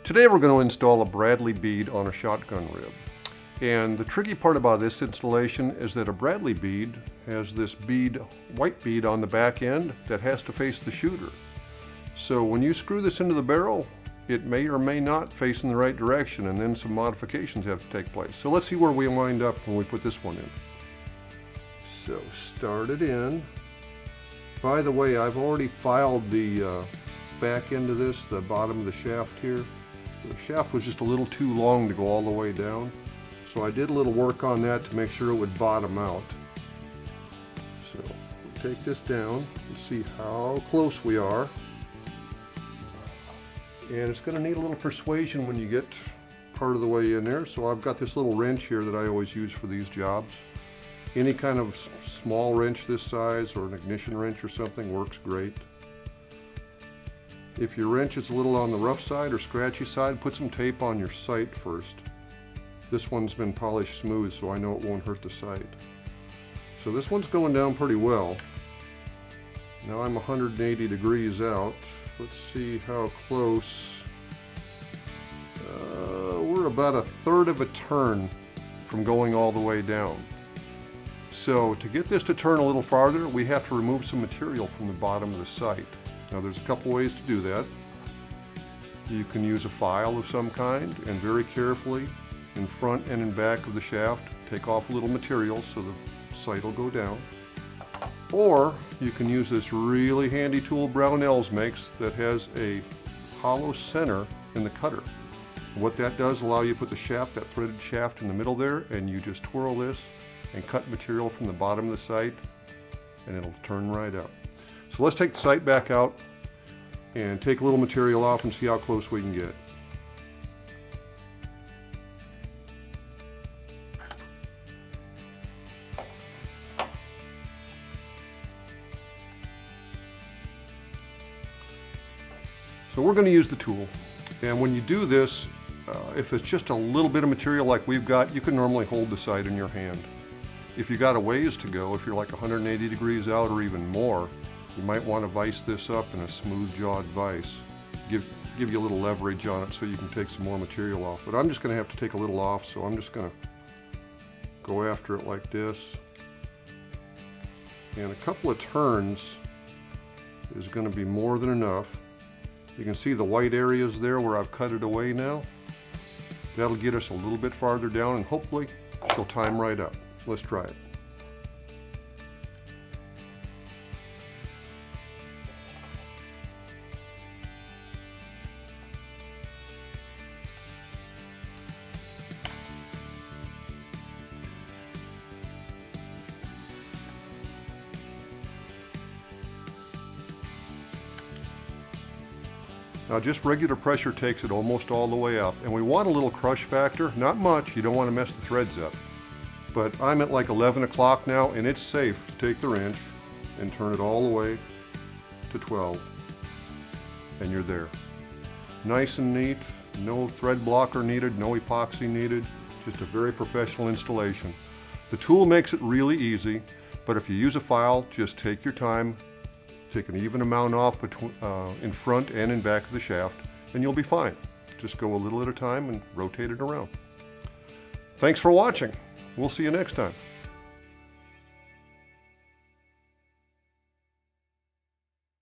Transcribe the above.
Today we're going to install a Bradley bead on a shotgun rib. And the tricky part about this installation is that a Bradley bead has this white bead on the back end that has to face the shooter. So when you screw this into the barrel, it may or may not face in the right direction, and then some modifications have to take place. So let's see where we wind up when we put this one in. So start it in. By the way, I've already filed the back end of this, the bottom of the shaft here. The shaft was just a little too long to go all the way down. So I did a little work on that to make sure it would bottom out. So we'll take this down and see how close we are. And it's going to need a little persuasion when you get part of the way in there. So I've got this little wrench here that I always use for these jobs. Any kind of small wrench this size or an ignition wrench or something works great. If your wrench is a little on the rough side or scratchy side, put some tape on your sight first. This one's been polished smooth, so I know it won't hurt the sight. So this one's going down pretty well. Now I'm 180 degrees out. Let's see how close. We're about 1/3 of a turn from going all the way down. So to get this to turn a little farther, we have to remove some material from the bottom of the sight. Now there's a couple ways to do that. You can use a file of some kind and very carefully in front and in back of the shaft take off a little material so the sight will go down. Or you can use this really handy tool Brownells makes that has a hollow center in the cutter. What that does allow you to put the shaft, that threaded shaft in the middle there, and you just twirl this and cut material from the bottom of the sight and it'll turn right out. So let's take the sight back out and take a little material off and see how close we can get. So we're going to use the tool, and when you do this, if it's just a little bit of material like we've got, you can normally hold the sight in your hand. If you got a ways to go, if you're like 180 degrees out or even more, you might want to vise this up in a smooth-jawed vise. Give you a little leverage on it so you can take some more material off. But I'm just going to have to take a little off, so I'm just going to go after it like this. And a couple of turns is going to be more than enough. You can see the white areas there where I've cut it away now. That'll get us a little bit farther down, and hopefully she'll time right up. Let's try it. Now just regular pressure takes it almost all the way up, and we want a little crush factor, not much, you don't want to mess the threads up. But I'm at like 11 o'clock now, and it's safe to take the wrench and turn it all the way to 12, and you're there. Nice and neat, no thread blocker needed, no epoxy needed, just a very professional installation. The tool makes it really easy, but if you use a file, just take your time. Take an even amount off in front and in back of the shaft, and you'll be fine. Just go a little at a time and rotate it around. Thanks for watching. We'll see you next time.